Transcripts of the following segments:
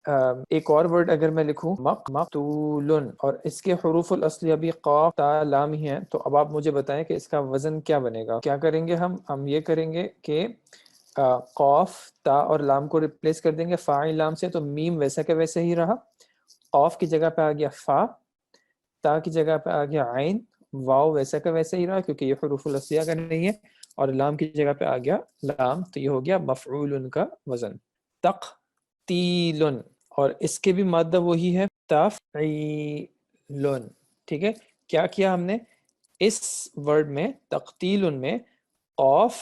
ایک اور ورڈ اگر میں لکھوں مقتولن، اور اس کے حروف الاصلیہ بھی قاف تا لام ہی ہیں، تو اب آپ مجھے بتائیں کہ اس کا وزن کیا بنے گا؟ کیا کریں گے ہم یہ کریں گے کہ قاف تا اور لام کو ریپلیس کر دیں گے فاعل لام سے، تو میم ویسا کہ ویسے ہی رہا، قاف کی جگہ پہ آ گیا فا، تا کی جگہ پہ آ گیا عین، واو ویسا کا ویسا ہی رہا کیونکہ یہ حروف الاصلیہ کا نہیں ہے، اور لام کی جگہ پہ آ گیا لام، تو یہ ہو گیا مفعول کا وزن تقتیل، اور اس کے بھی مادہ وہی ہے تفعیل، ٹھیک ہے؟ کیا کیا ہم نے اس ورڈ میں تقتیل میں قاف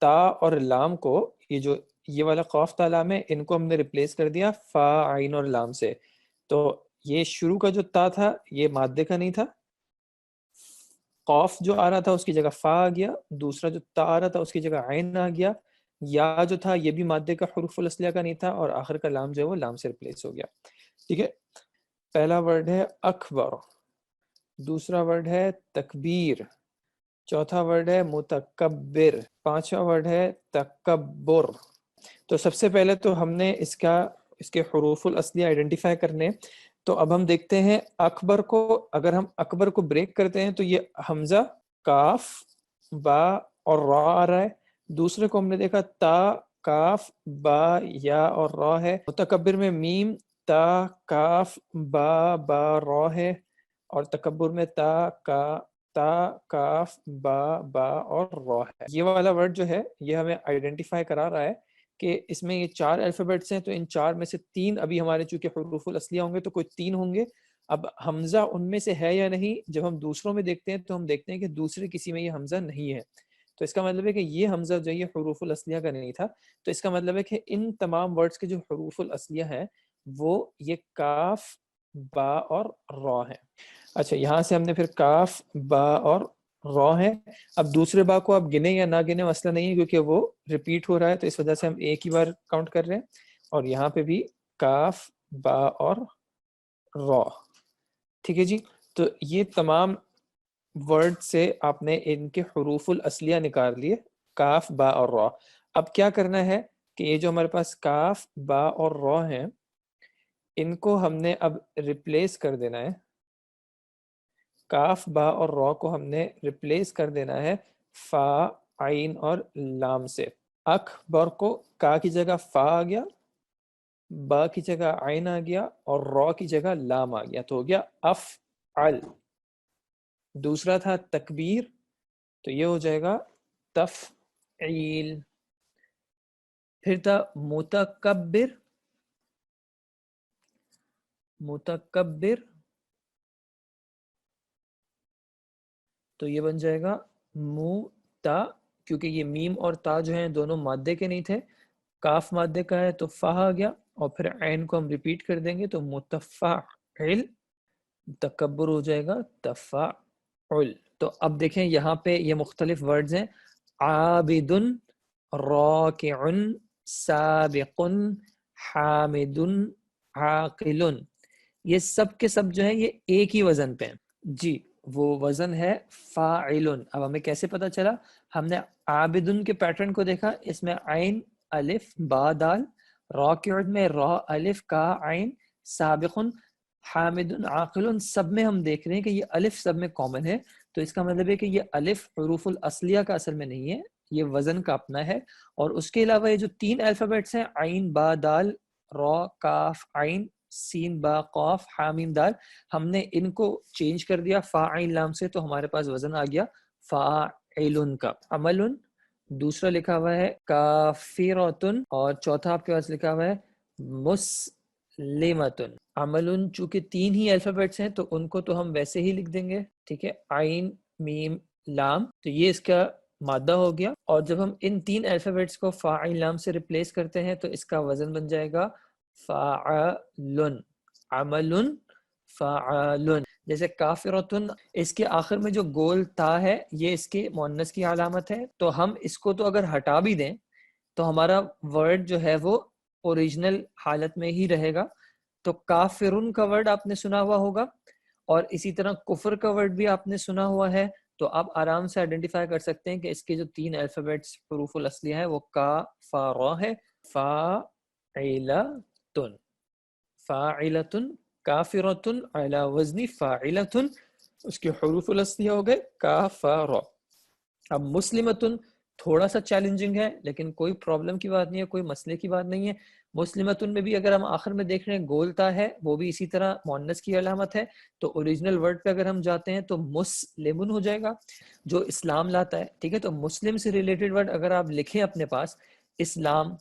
تا اور لام کو، یہ والا قاف تا لام ہے، ان کو ہم نے ریپلیس کر دیا فا عین اور لام سے، تو یہ شروع کا جو تا تھا یہ مادے کا نہیں تھا، قاف جو آ رہا تھا اس کی جگہ فا آ گیا، دوسرا جو تا آ رہا تھا اس کی جگہ عین آ گیا، یا جو تھا یہ بھی مادے کا حروف الاصلیہ کا نہیں تھا، اور آخر کا لام جو ہے وہ لام سے ریپلیس ہو گیا، ٹھیک ہے؟ پہلا ورڈ ہے اکبر، دوسرا ورڈ ہے تکبیر، چوتھا ورڈ ہے متکبر، پانچواں ورڈ ہے تکبر۔ تو سب سے پہلے تو ہم نے اس کے حروف الاصلیہ آئیڈینٹیفائی کرنے، تو اب ہم دیکھتے ہیں اکبر کو، اگر ہم اکبر کو بریک کرتے ہیں تو یہ حمزہ، کاف، با اور را آ رہا ہے، دوسرے کو ہم نے دیکھا تا، کاف، با، یا اور را ہے، متکبر میں میم، تا، کاف، با را ہے، اور تکبر میں تا، کاف، با اور را ہے۔ یہ والا ورڈ جو ہے یہ ہمیں آئیڈینٹیفائی کرا رہا ہے کہ اس میں یہ 4 الفابیٹس ہیں، تو ان 4 میں سے 3 ابھی ہمارے چونکہ حروف الاصلیہ ہوں گے تو کوئی 3 ہوں گے، اب حمزہ ان میں سے ہے یا نہیں، جب ہم دوسروں میں دیکھتے ہیں تو ہم دیکھتے ہیں کہ دوسرے کسی میں یہ حمزہ نہیں ہے، تو اس کا مطلب ہے کہ یہ حمزہ جو یہ حروف الاصلیہ کا نہیں تھا، تو اس کا مطلب ہے کہ ان تمام ورڈز کے جو حروف الاصلیہ ہیں وہ یہ کاف، با اور را ہیں۔ اچھا، یہاں سے ہم نے پھر کاف، با اور را ہے، اب دوسرے با کو آپ گنے یا نہ گنے مسئلہ نہیں ہے کیونکہ وہ ریپیٹ ہو رہا ہے، تو اس وجہ سے ہم ایک ہی بار کاؤنٹ کر رہے ہیں، اور یہاں پہ بھی کاف، با اور را، ٹھیک ہے جی؟ تو یہ تمام ورڈ سے آپ نے ان کے حروف الاصلیہ نکال لیے، کاف، با اور را۔ اب کیا کرنا ہے کہ یہ جو ہمارے پاس کاف، با اور را ہیں، ان کو ہم نے اب ریپلیس کر دینا ہے، کاف، با اور را کو ہم نے ریپلیس کر دینا ہے فا، عین اور لام سے۔ اکبر کو کا کی جگہ فا آ گیا، با کی جگہ عین آ گیا، اور را کی جگہ لام آ گیا، تو ہو گیا افعل۔ دوسرا تھا تکبیر، تو یہ ہو جائے گا تفعیل۔ پھر تھا متکبر، تو یہ بن جائے گا موتا، کیونکہ یہ میم اور تا جو ہیں دونوں مادے کے نہیں تھے، کاف مادے کا ہے تو فا آ گیا، اور پھر عین کو ہم ریپیٹ کر دیں گے تو متفعل، تکبر ہو جائے گا تفعل۔ تو اب دیکھیں یہاں پہ یہ مختلف ورڈز ہیں، عابد، راکع، سابق، حامد، عاقل، یہ سب کے سب جو ہیں یہ ایک ہی وزن پہ ہیں جی، وہ وزن ہے فاعل۔ اب ہمیں کیسے پتا چلا؟ ہم نے عابدن کے پیٹرن کو دیکھا، اس میں عین، الف، با، دال، راکع میں را، الف، کا، عین، سابق، حامد، عاقل، سب میں ہم دیکھ رہے ہیں کہ یہ الف سب میں کامن ہے، تو اس کا مطلب ہے کہ یہ الف حروف الاصلیہ کا اصل میں نہیں ہے، یہ وزن کا اپنا ہے، اور اس کے علاوہ یہ جو 3 الفابیٹس ہیں، عین، با، دال، را، کاف، عین، سین، با، قاف، حامیم، دال، ہم نے ان کو چینج کر دیا فا، عین، لام سے، تو ہمارے پاس وزن آ گیا فاعل کا۔ عمل، دوسرا لکھا ہوا ہے کافرۃ، اور چوتھا آپ کے پاس لکھا ہوا ہے مسلمۃ۔ عمل چونکہ 3 ہی الفابیٹس ہیں تو ان کو تو ہم ویسے ہی لکھ دیں گے، ٹھیک ہے، عین، میم، لام، تو یہ اس کا مادہ ہو گیا، اور جب ہم ان 3 الفابیٹس کو فا، عین، لام سے ریپلیس کرتے ہیں تو اس کا وزن بن جائے گا فاعل، عمل، فاعل۔ جیسے کافرۃن، اس کے آخر میں جو گول تا ہے یہ اس کے مؤنث کی علامت ہے، تو ہم اس کو تو اگر ہٹا بھی دیں تو ہمارا ورڈ جو ہے وہ اوریجنل حالت میں ہی رہے گا، تو کافرن کا ورڈ آپ نے سنا ہوا ہوگا، اور اسی طرح کفر کا ورڈ بھی آپ نے سنا ہوا ہے، تو آپ آرام سے آئیڈینٹیفائی کر سکتے ہیں کہ اس کے جو 3 الفابیٹس حروف الاصلیہ ہیں وہ کا، فا، را ہے، فاعلۃ۔ فاعلتن کافرتن علی وزن فاعلتن، اس کے حروف الاصلیہ ہو گئے کافر. اب مسلمتن تھوڑا سا چیلنجنگ ہے، لیکن کوئی پرابلم کی بات نہیں ہے، کوئی مسئلے کی بات نہیں ہے. مسلمتن میں بھی اگر ہم آخر میں دیکھ رہے ہیں گولتا ہے، وہ بھی اسی طرح مؤنث کی علامت ہے، تو اوریجنل ورڈ پہ اگر ہم جاتے ہیں تو مسلمن ہو جائے گا جو اسلام لاتا ہے. ٹھیک ہے، تو مسلم سے ریلیٹڈ ورڈ اگر آپ لکھیں اپنے پاس اسلام،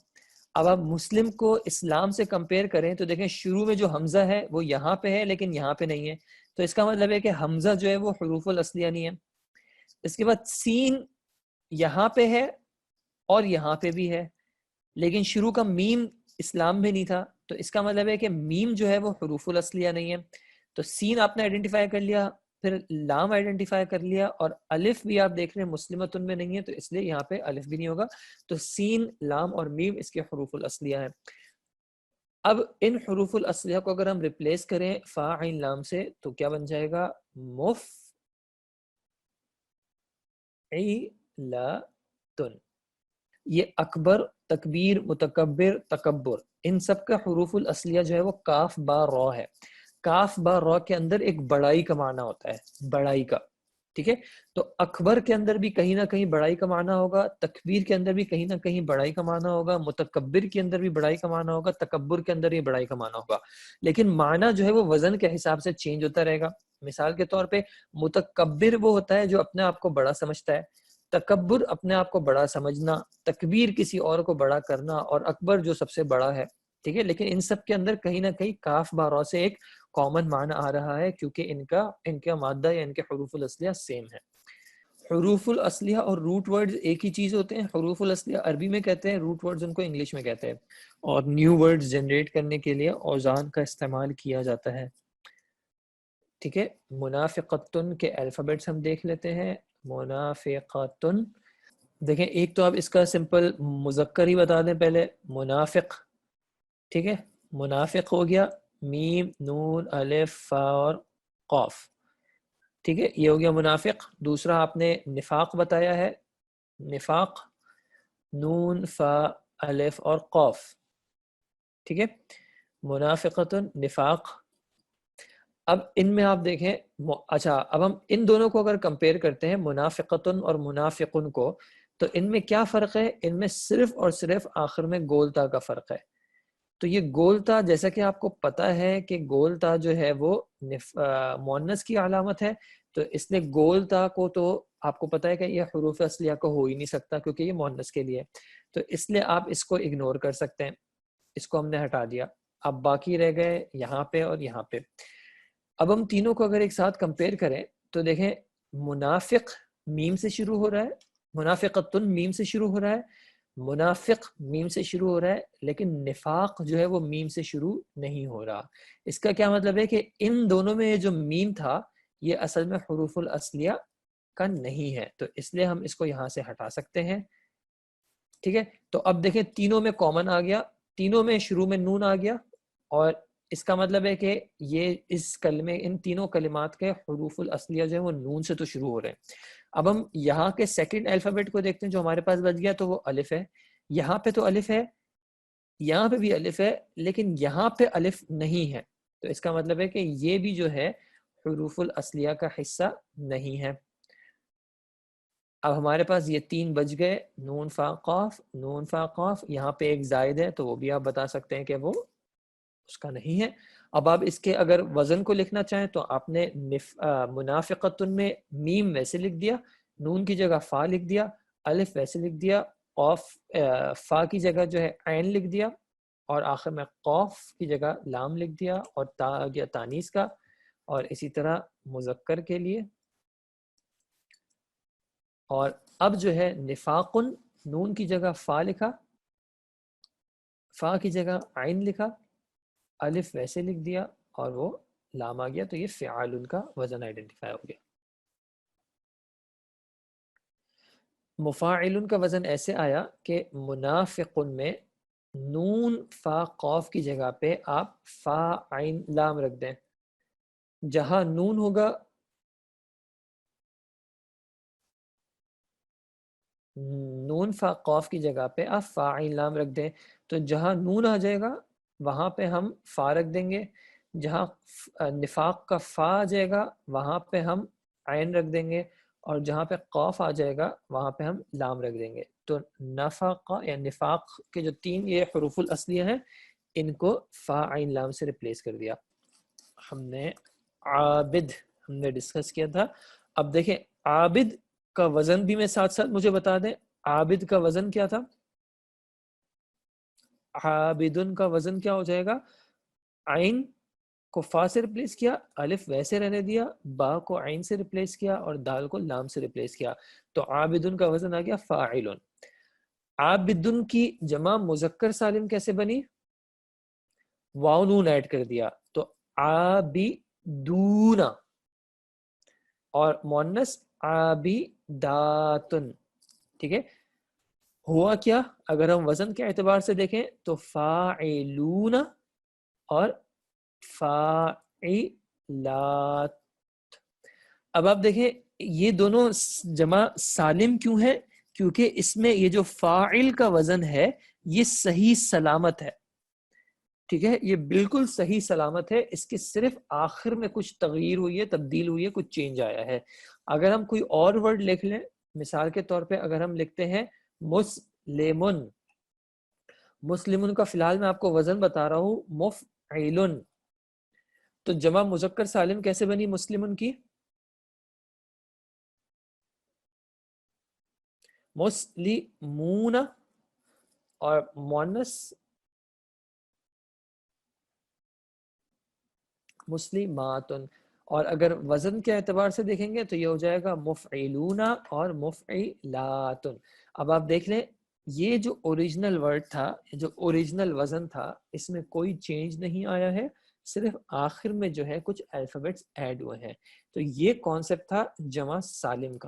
اب آپ مسلم کو اسلام سے کمپیئر کریں تو دیکھیں شروع میں جو حمزہ ہے وہ یہاں پہ ہے لیکن یہاں پہ نہیں ہے، تو اس کا مطلب ہے کہ حمزہ جو ہے وہ حروف الاصلیہ نہیں ہے. اس کے بعد سین یہاں پہ ہے اور یہاں پہ بھی ہے، لیکن شروع کا میم اسلام میں نہیں تھا، تو اس کا مطلب ہے کہ میم جو ہے وہ حروف الاصلیہ نہیں ہے. تو سین آپ نے آئیڈینٹیفائی کر لیا، پھر لام آئیڈینٹیفائی کر لیا، اور الف بھی آپ دیکھ رہے ہیں مسلمتن میں نہیں ہے، تو اس لیے یہاں پہ الف بھی نہیں ہوگا. تو سین، لام اور میم اس کے حروف الاصلیہ ہیں. اب ان حروف الاصلیہ کو اگر ہم ریپلیس کریں فا عین لام سے تو کیا بن جائے گا؟ مفعلتن. یہ اکبر، تکبیر، متکبر، تکبر، ان سب کا حروف الاصلیہ جو ہے وہ کاف با را ہے. کاف با را کے اندر ایک بڑائی کا معنی ہوتا ہے، بڑائی کا. ٹھیک ہے، تو اکبر کے اندر بھی کہیں نہ کہیں بڑائی کا معنی ہوگا، تکبیر کے اندر بھی کہیں نہ کہیں بڑائی کا معنی ہوگا، متکبر کے اندر بھی بڑائی کا معنی ہوگا، تکبر کے اندر بھی بڑائی کا معنی ہوگا، لیکن معنی جو ہے وہ وزن کے حساب سے چینج ہوتا رہے گا. مثال کے طور پہ متکبر وہ ہوتا ہے جو اپنے آپ کو بڑا سمجھتا ہے، تکبر اپنے آپ کو بڑا سمجھنا، تکبیر کسی اور کو بڑا کرنا، اور اکبر جو سب سے بڑا ہے. ٹھیک ہے، لیکن ان سب کے اندر کہیں نہ کہیں کاف با سے ایک کامن معنی آ رہا ہے، کیونکہ ان کا مادہ یا ان کے حروف الاصلیہ سیم ہے. حروف الاصلیہ اور روٹ ورڈز ایک ہی چیز ہوتے ہیں. حروف الاصلیہ عربی میں کہتے ہیں، روٹ ورڈز ان کو انگلش میں کہتے ہیں، اور نیو ورڈز جنریٹ کرنے کے لیے اوزان کا استعمال کیا جاتا ہے. ٹھیک ہے، منافقتن کے الفابیٹس ہم دیکھ لیتے ہیں. منافقتن، دیکھیں ایک تو آپ اس کا سمپل مذکر ہی بتا دیں پہلے، منافق. ٹھیک ہے، منافق ہو گیا، میم، نون، الف، فا اور قاف. ٹھیک ہے، یہ ہو گیا منافق. دوسرا آپ نے نفاق بتایا ہے، نفاق، نون، فا، الف اور قاف. ٹھیک ہے، منافقتن، نفاق. اب ان میں آپ دیکھیں، اچھا اب ہم ان دونوں کو اگر کمپیئر کرتے ہیں، منافقتن اور منافقن کو، تو ان میں کیا فرق ہے؟ ان میں صرف اور صرف آخر میں گولتا کا فرق ہے. تو یہ گولتا، جیسا کہ آپ کو پتا ہے کہ گولتا جو ہے وہ مؤنث کی علامت ہے، تو اس لیے گولتا کو تو آپ کو پتا ہے کہ یہ حروف اصلیہ کو ہو ہی نہیں سکتا کیونکہ یہ مؤنث کے لیے، تو اس لیے آپ اس کو اگنور کر سکتے ہیں. اس کو ہم نے ہٹا دیا. اب باقی رہ گئے یہاں پہ اور یہاں پہ. اب ہم تینوں کو اگر ایک ساتھ کمپیئر کریں تو دیکھیں، منافق میم سے شروع ہو رہا ہے، منافقتن میم سے شروع ہو رہا ہے، منافق میم سے شروع ہو رہا ہے، لیکن نفاق جو ہے وہ میم سے شروع نہیں ہو رہا. اس کا کیا مطلب ہے کہ ان دونوں میں جو میم تھا یہ اصل میں حروف الاصلیہ کا نہیں ہے، تو اس لیے ہم اس کو یہاں سے ہٹا سکتے ہیں. ٹھیک ہے، تو اب دیکھیں تینوں میں کامن آ گیا، تینوں میں شروع میں نون آ گیا، اور اس کا مطلب ہے کہ یہ اس کلمے، ان تینوں کلمات کے حروف الاصلیہ جو ہے وہ نون سے تو شروع ہو رہے ہیں. اب ہم یہاں کے سیکنڈ الفابیٹ کو دیکھتے ہیں جو ہمارے پاس بچ گیا، تو وہ الف ہے. یہاں پہ تو الف ہے، یہاں پہ بھی الف ہے، لیکن یہاں پہ الف نہیں ہے، تو اس کا مطلب ہے کہ یہ بھی جو ہے حروف الاصلیہ کا حصہ نہیں ہے. اب ہمارے پاس یہ تین بچ گئے، نون فا قاف، نون فا قاف. یہاں پہ ایک زائد ہے تو وہ بھی آپ بتا سکتے ہیں کہ وہ اس کا نہیں ہے. اب آپ اس کے اگر وزن کو لکھنا چاہیں تو آپ نے منافقتن میں میم ویسے لکھ دیا، نون کی جگہ فا لکھ دیا، الف ویسے لکھ دیا، قاف فا کی جگہ جو ہے عین لکھ دیا، اور آخر میں قاف کی جگہ لام لکھ دیا، اور تا گیا تانیث کا، اور اسی طرح مذکر کے لیے. اور اب جو ہے نفاقن، نون کی جگہ فا لکھا، فا کی جگہ عین لکھا، الف ویسے لکھ دیا، اور وہ لام آ گیا، تو یہ فعال کا وزن آئیڈینٹیفائی ہو گیا. مفاعل کا وزن ایسے آیا کہ منافقن میں نون فا قاف کی جگہ پہ آپ فا عین لام رکھ دیں. جہاں نون ہوگا، نون فا قاف کی جگہ پہ آپ فا عین لام رکھ دیں، تو جہاں نون آ جائے گا وہاں پہ ہم فا رکھ دیں گے، جہاں نفاق کا فا آ جائے گا وہاں پہ ہم عین رکھ دیں گے، اور جہاں پہ قاف آ جائے گا وہاں پہ ہم لام رکھ دیں گے. تو نفاق یا نفاق کے جو 3 یہ حروف الاصلیہ ہیں ان کو فا عین لام سے ریپلیس کر دیا. ہم نے عابد ہم نے ڈسکس کیا تھا. اب دیکھیں عابد کا وزن بھی میں ساتھ ساتھ مجھے بتا دیں. عابد کا وزن کیا تھا؟ عابدن کا وزن کیا ہو جائے گا؟ عین کو فا سے ریپلیس کیا، الف ویسے رہنے دیا، با کو عین سے ریپلیس کیا، اور دال کو لام سے ریپلیس کیا. تو عابدن کا وزن آ گیا فاعلن. عابدن کی جمع مذکر سالم کیسے بنی؟ واو نون ایڈ کر دیا تو عابدون، اور مؤنث عابداتن. ٹھیک ہے، ہوا کیا اگر ہم وزن کے اعتبار سے دیکھیں تو فاعلون اور فاعلات. اب آپ دیکھیں یہ دونوں جمع سالم کیوں ہے؟ کیونکہ اس میں یہ جو فاعل کا وزن ہے یہ صحیح سلامت ہے. ٹھیک ہے، یہ بالکل صحیح سلامت ہے، اس کے صرف آخر میں کچھ تغییر ہوئی ہے، تبدیل ہوئی ہے، کچھ چینج آیا ہے. اگر ہم کوئی اور ورڈ لکھ لیں، مثال کے طور پہ اگر ہم لکھتے ہیں مسلمن، مسلمن کا فی الحال میں آپ کو وزن بتا رہا ہوں مفعلن، تو جمع مذکر سالم کیسے بنی مسلمن کی؟ مسلمون، اور مؤنث مسلماتن. اور اگر وزن کے اعتبار سے دیکھیں گے تو یہ ہو جائے گا مفعلون اور مفعلاتن. اب آپ دیکھ لیں یہ جو اوریجنل ورڈ تھا، جو اوریجنل وزن تھا، اس میں کوئی چینج نہیں آیا ہے، صرف آخر میں جو ہے کچھ الفابیٹس ایڈ ہوئے ہیں. تو یہ کانسیپٹ تھا جمع سالم کا.